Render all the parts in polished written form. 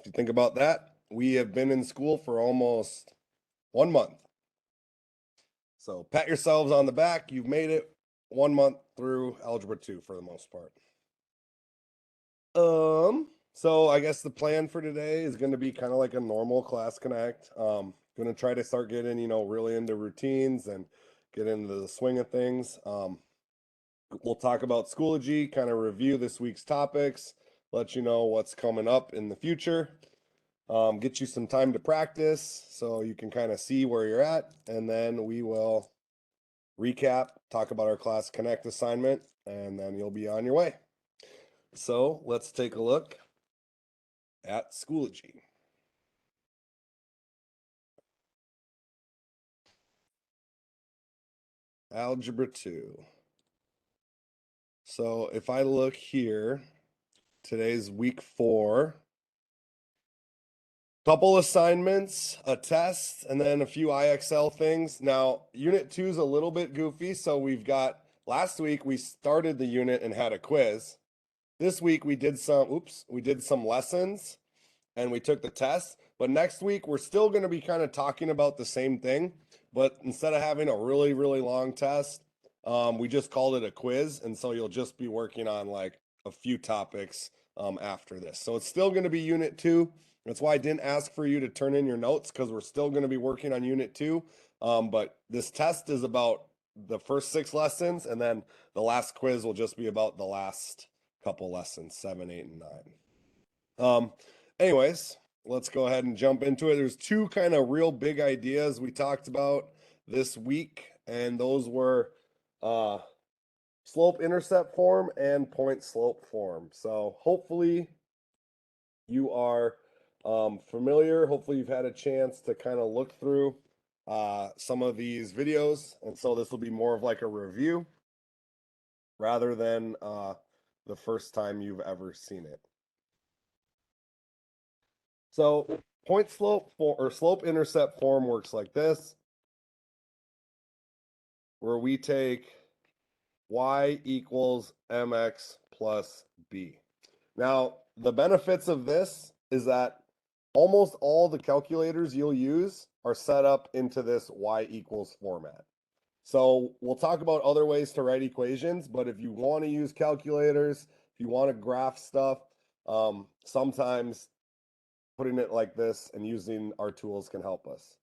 If you think about that, we have been in school for almost 1 month. So pat yourselves on the back. You've made it 1 month through Algebra 2 for the most part. So I guess the plan for today is going to be kind of like a normal class connect. Going to try to start getting, really into routines and get into the swing of things. We'll talk about Schoology, kind of review this week's topics, let you know what's coming up in the future. Get you some time to practice so you can kind of see where you're at, and then we will recap, talk about our class connect assignment, and then you'll be on your way. So let's take a look at Schoology. Algebra 2. So if I look here, today's week 4. Couple assignments, a test, and then a few IXL things. Now, unit 2 is a little bit goofy. So we've got, last week we started the unit and had a quiz. This week we did some lessons and we took the test. But next week we're still going to be kind of talking about the same thing. But instead of having a really, really long test, we just called it a quiz. And so you'll just be working on like a few topics after this. So it's still going to be unit 2. That's why I didn't ask for you to turn in your notes, because we're still going to be working on unit 2. But this test is about the first 6 lessons, and then the last quiz will just be about the last couple lessons, 7, 8, and 9. Anyways, let's go ahead and jump into it. There's 2 kind of real big ideas we talked about this week, and those were slope intercept form and point slope form. So hopefully you are familiar. Hopefully you've had a chance to kind of look through some of these videos. And so this will be more of like a review rather than the first time you've ever seen it. So point slope or slope intercept form works like this, where we take y equals mx plus b. Now, the benefits of this is that almost all the calculators you'll use are set up into this y equals format. So we'll talk about other ways to write equations, but if you want to use calculators, if you want to graph stuff, sometimes putting it like this and using our tools can help us.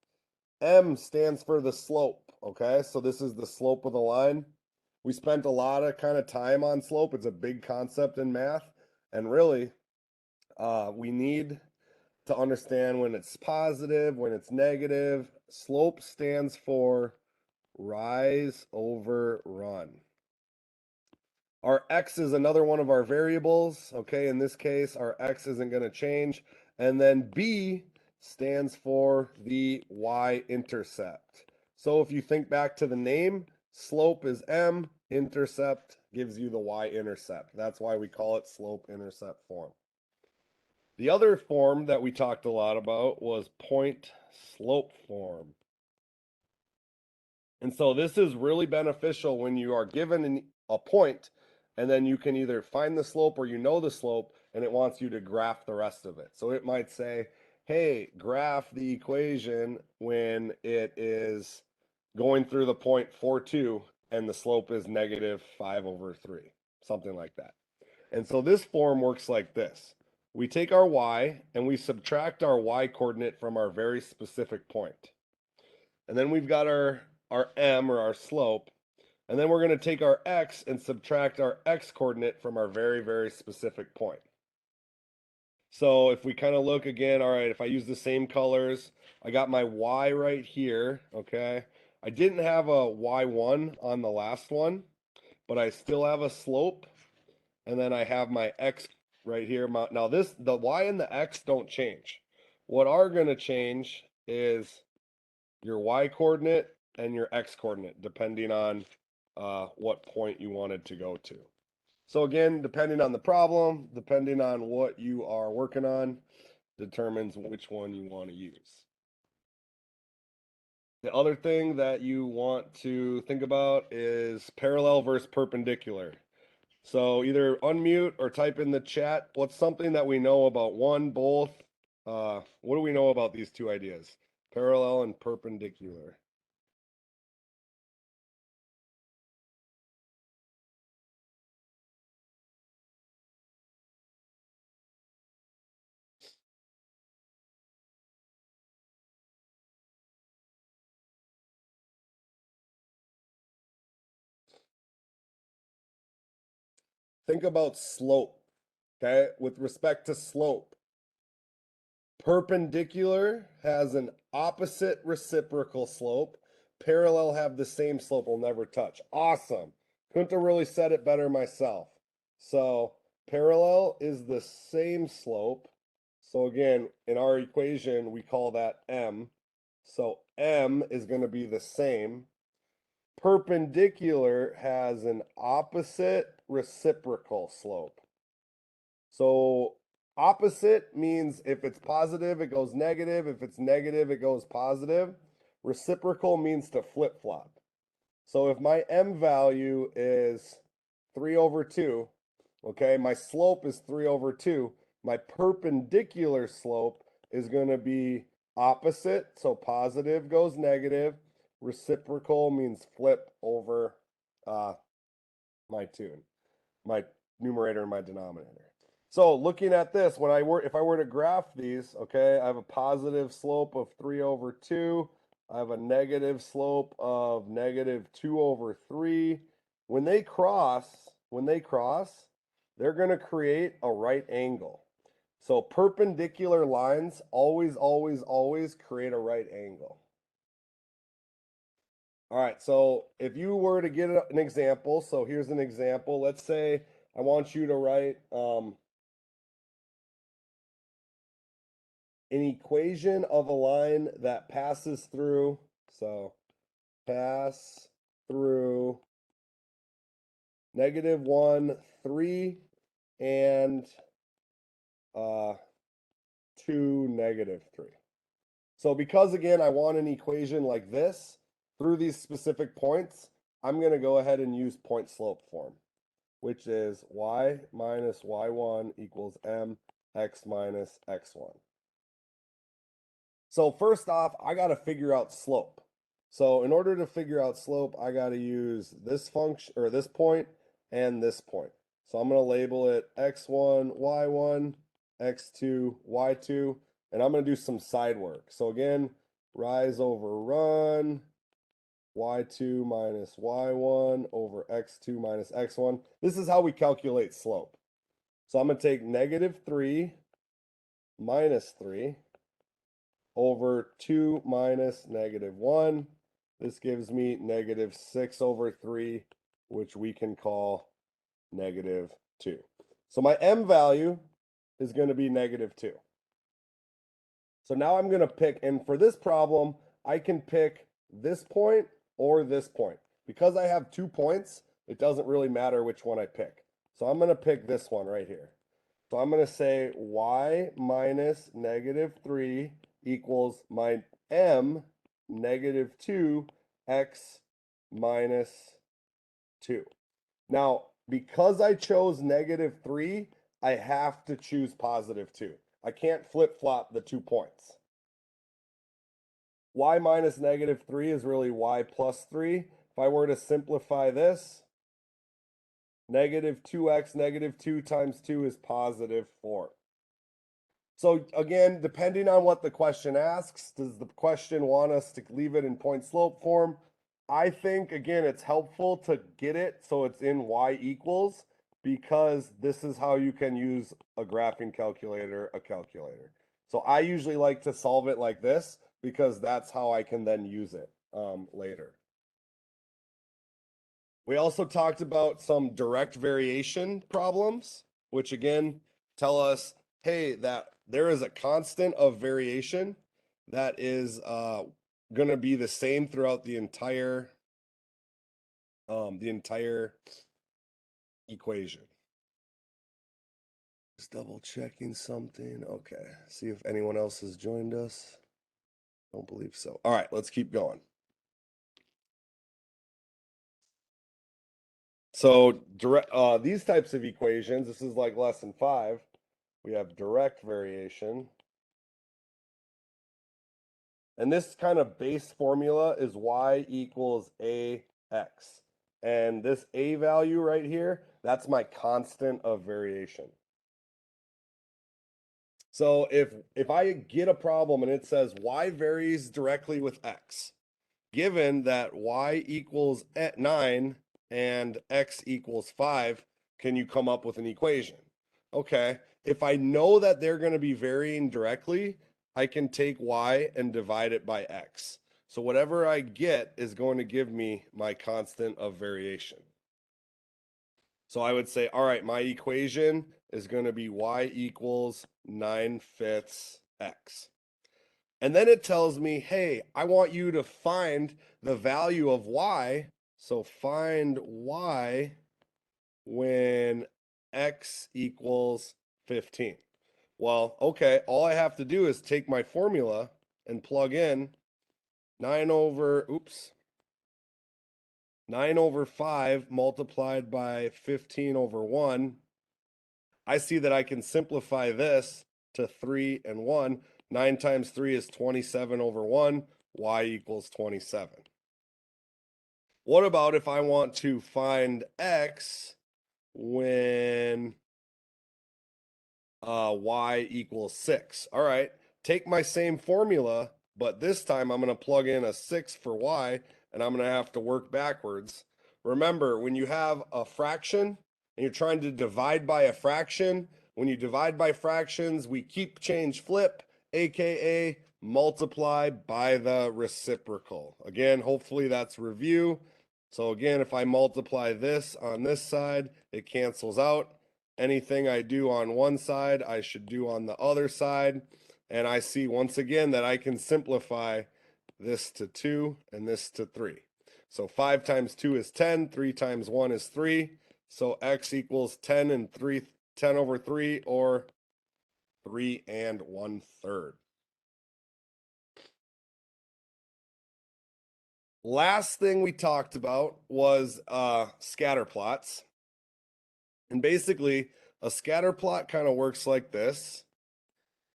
M stands for the slope, okay? So this is the slope of the line. We spent a lot of kind of time on slope. It's a big concept in math, and really, we need to understand when it's positive, when it's negative. Slope stands for rise over run. Our x is another one of our variables. Okay, in this case, our x isn't going to change. And then b stands for the y-intercept. So if you think back to the name, slope is m, intercept gives you the y-intercept. That's why we call it slope-intercept form. The other form that we talked a lot about was point slope form. And so this is really beneficial when you are given a point, and then you can either find the slope or you know the slope, and it wants you to graph the rest of it. So it might say, hey, graph the equation when it is going through the point 4, 2, and the slope is negative 5 over 3, something like that. And so this form works like this. We take our y and we subtract our y coordinate from our very specific point. And then we've got our m, or our slope. And then we're going to take our x and subtract our x coordinate from our very, very specific point. So if we kind of look again, all right, if I use the same colors, I got my y right here, okay? I didn't have a y1 on the last one, but I still have a slope. And then I have my x right here. Now the y and the x don't change. What are going to change is your y coordinate and your x coordinate, depending on what point you wanted to go to. So again, depending on the problem, depending on what you are working on, determines which one you want to use. The other thing that you want to think about is parallel versus perpendicular. So either unmute or type in the chat what's something that we know about one, both, what do we know about these two ideas? Parallel and perpendicular. Think about slope, okay? With respect to slope, perpendicular has an opposite reciprocal slope. Parallel have the same slope, will never touch. Awesome. Couldn't have really said it better myself. So parallel is the same slope. So again, in our equation, we call that m. So m is going to be the same. Perpendicular has an opposite reciprocal slope. So opposite means if it's positive, it goes negative. If it's negative, it goes positive. Reciprocal means to flip-flop. So if my m value is 3 over 2, okay, my slope is 3 over 2, my perpendicular slope is going to be opposite. So positive goes negative. Reciprocal means flip over my 2, my numerator and my denominator. So looking at this, if I were to graph these, okay, I have a positive slope of 3 over 2. I have a negative slope of negative 2 over 3. When they cross, they're going to create a right angle. So perpendicular lines always create a right angle. All right, so if you were to get an example, so here's an example. Let's say I want you to write an equation of a line that passes through, so pass through -1, 3, and 2, -3. So because again, I want an equation like this through these specific points, I'm going to go ahead and use point slope form, which is y minus y1 equals mx minus x1. So first off, I got to figure out slope. So in order to figure out slope, I got to use this function or this point and this point. So I'm going to label it x1, y1, x2, y2, and I'm going to do some side work. So again, rise over run, y2 minus y1 over x2 minus x1. This is how we calculate slope. So I'm going to take -3 minus 3 over 2 minus -1. This gives me -6 over 3, which we can call -2. So my m value is going to be -2. So now I'm going to pick, and for this problem, I can pick this point or this point. Because I have 2 points, it doesn't really matter which one I pick. So I'm going to pick this one right here. So I'm going to say y minus -3 equals my m -2 x minus 2. Now, because I chose -3, I have to choose +2. I can't flip-flop the 2 points. Y minus -3 is really y plus 3. If I were to simplify this, -2x -2 times 2 is +4. So again, depending on what the question asks, does the question want us to leave it in point slope form? I think, again, it's helpful to get it so it's in y equals, because this is how you can use a graphing calculator, a calculator. So I usually like to solve it like this because that's how I can then use it later. We also talked about some direct variation problems, which again tell us, hey, that there is a constant of variation that is going to be the same throughout the entire equation. Just double checking something. Okay, see if anyone else has joined us. Don't believe so. All right, let's keep going. So these types of equations, this is like lesson 5. We have direct variation. And this kind of base formula is y equals ax. And this a value right here, that's my constant of variation. So if I get a problem and it says y varies directly with x, given that y equals 9 and x equals 5, can you come up with an equation? Okay, if I know that they're going to be varying directly, I can take y and divide it by x. So whatever I get is going to give me my constant of variation. So I would say, all right, my equation is going to be y equals 9/5 x. And then it tells me, hey, I want you to find the value of y. So find y when x equals 15. Well, okay, all I have to do is take my formula and plug in 9 over 5 multiplied by 15 over 1. I see that I can simplify this to 3 and 1. 9 times 3 is 27 over 1. Y equals 27. What about if I want to find x when y equals 6? All right, take my same formula, but this time I'm going to plug in a 6 for y, and I'm going to have to work backwards. Remember, when you have a fraction and you're trying to divide by a fraction, when you divide by fractions, we keep, change, flip, aka multiply by the reciprocal. Again, hopefully that's review. So again, if I multiply this on this side, it cancels out. Anything I do on one side, I should do on the other side. And I see once again that I can simplify this to 2 and this to 3. So 5 times 2 is 10, 3 times 1 is 3. So x equals 10 and 10 over 3, or 3 and 1/3. Last thing we talked about was scatter plots. And basically, a scatter plot kind of works like this,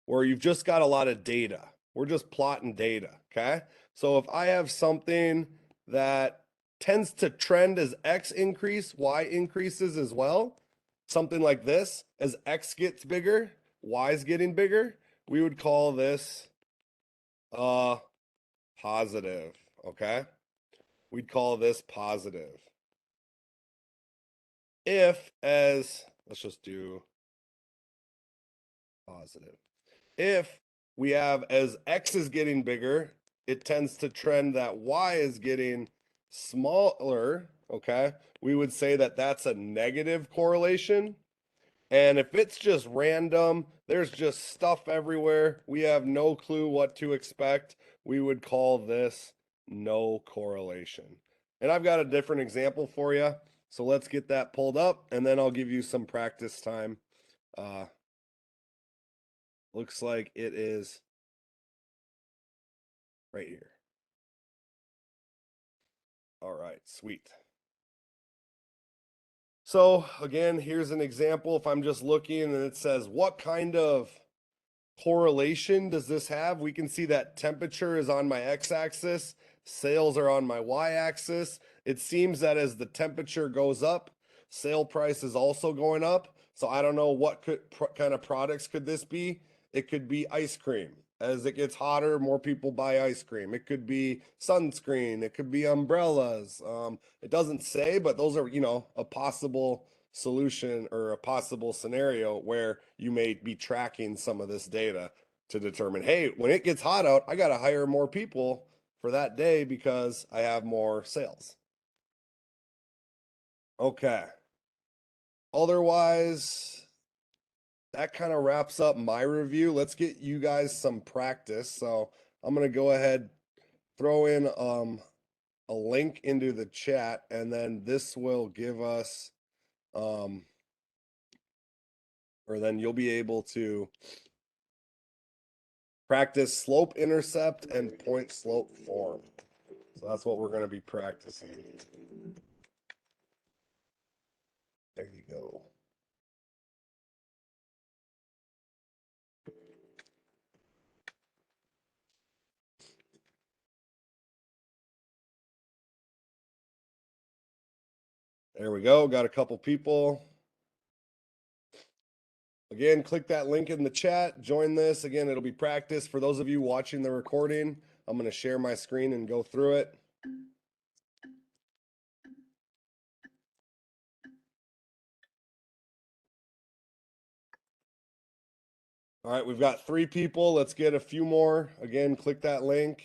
where you've just got a lot of data. We're just plotting data, okay? So if I have something that tends to trend as x increase, y increases as well, something like this, as x gets bigger, y is getting bigger, we would call this positive, okay? We'd call this positive. If as, let's just do positive. If we have as x is getting bigger, it tends to trend that y is getting smaller, okay? We would say that that's a negative correlation. And if it's just random, there's just stuff everywhere, we have no clue what to expect, we would call this no correlation. And I've got a different example for you. So let's get that pulled up, and then I'll give you some practice time. Looks like it is right here. All right, sweet. So again, here's an example. If I'm just looking and it says, what kind of correlation does this have? We can see that temperature is on my x-axis, sales are on my y-axis. It seems that as the temperature goes up, sale price is also going up. So I don't know what kind of products could this be. It could be ice cream. As it gets hotter, more people buy ice cream. It could be sunscreen. It could be umbrellas. It doesn't say, but those are, a possible solution or a possible scenario where you may be tracking some of this data to determine, hey, when it gets hot out, I got to hire more people for that day because I have more sales. Okay. Otherwise, that kind of wraps up my review. Let's get you guys some practice. So I'm going to go ahead, throw in a link into the chat, and then this will give us, or then you'll be able to practice slope intercept and point slope form. So that's what we're going to be practicing. There you go. There we go. Got a couple people. Again, click that link in the chat. Join this. Again, it'll be practice. For those of you watching the recording, I'm going to share my screen and go through it. All right, we've got 3 people. Let's get a few more. Again, click that link.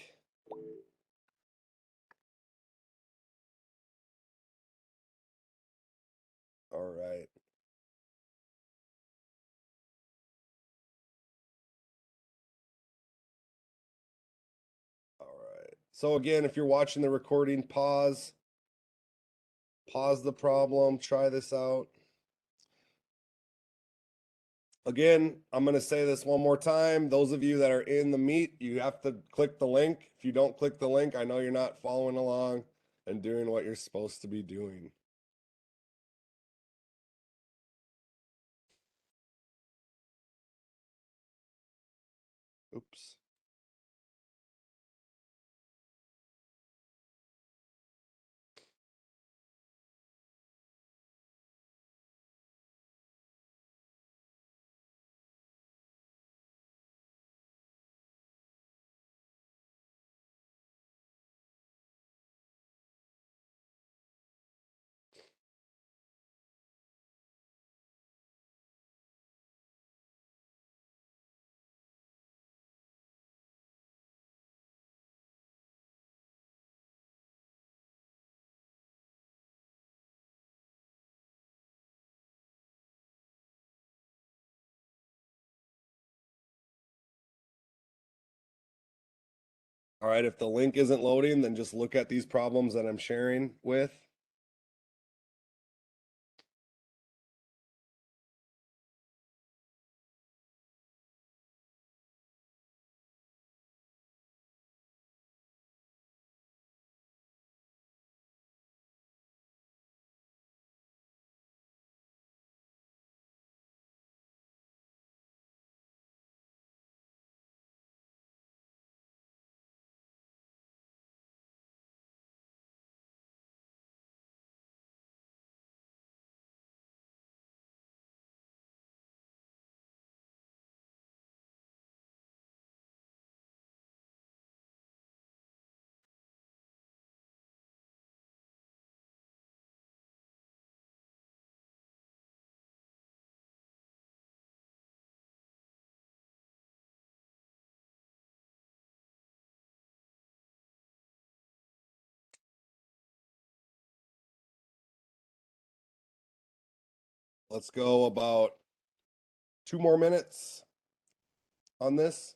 All right. All right. So again, if you're watching the recording, pause the problem, try this out. Again, I'm going to say this one more time. Those of you that are in the meet, you have to click the link. If you don't click the link, I know you're not following along and doing what you're supposed to be doing. Oops. All right, if the link isn't loading, then just look at these problems that I'm sharing with. Let's go about 2 more minutes on this.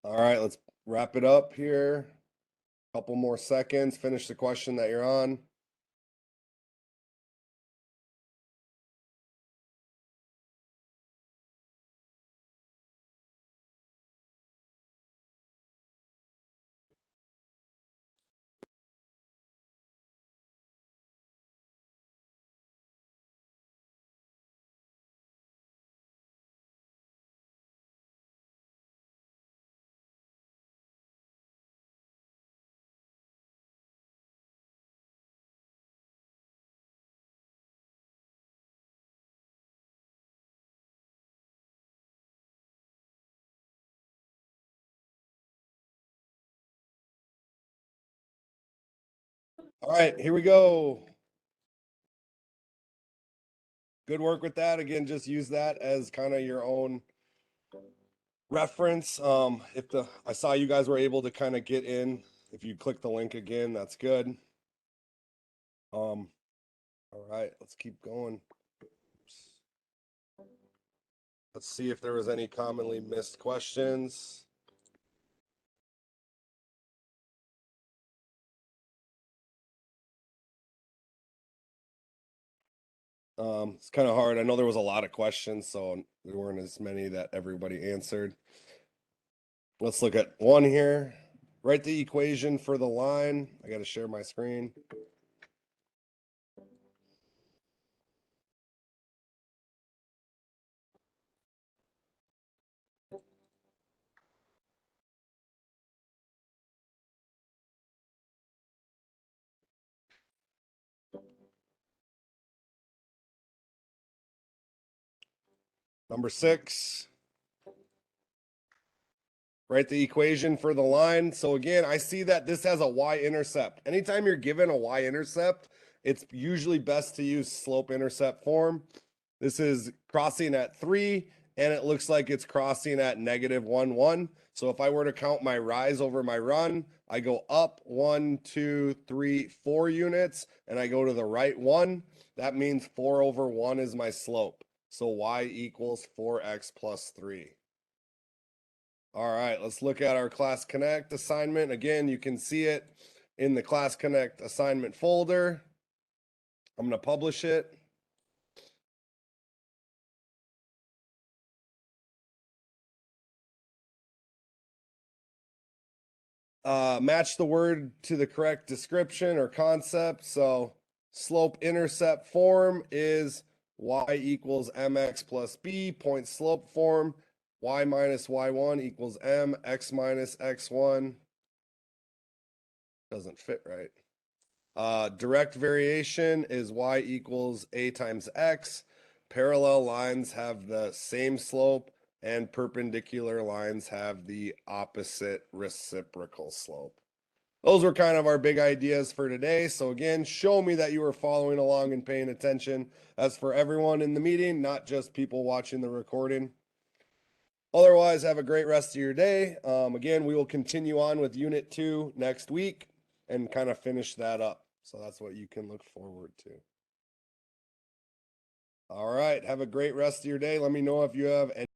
All right, let's wrap it up here. Couple more seconds, finish the question that you're on. All right, here we go. Good work with that. Again, just use that as kind of your own reference. I saw you guys were able to kind of get in. If you click the link again, that's good. All right, let's keep going. Oops. Let's see if there was any commonly missed questions. It's kind of hard. I know there was a lot of questions, so there weren't as many that everybody answered. Let's look at one here. Write the equation for the line. I got to share my screen. Number 6. Write the equation for the line. So again, I see that this has a y-intercept. Anytime you're given a y-intercept, it's usually best to use slope-intercept form. This is crossing at 3, and it looks like it's crossing at -1, 1. So if I were to count my rise over my run, I go up 1, 2, 3, 4 units, and I go to the right 1. That means 4 over 1 is my slope. So y equals 4x plus 3. All right, let's look at our Class Connect assignment. Again, you can see it in the Class Connect assignment folder. I'm going to publish it. Match the word to the correct description or concept. So slope intercept form is y equals mx plus b. Point slope form, y minus y1 equals m, x minus x1. Doesn't fit right. Direct variation is y equals a times x. Parallel lines have the same slope, and perpendicular lines have the opposite reciprocal slope. Those were kind of our big ideas for today. So again, show me that you were following along and paying attention. That's for everyone in the meeting, not just people watching the recording. Otherwise, have a great rest of your day. Again, we will continue on with Unit 2 next week and kind of finish that up. So that's what you can look forward to. All right. Have a great rest of your day. Let me know if you have any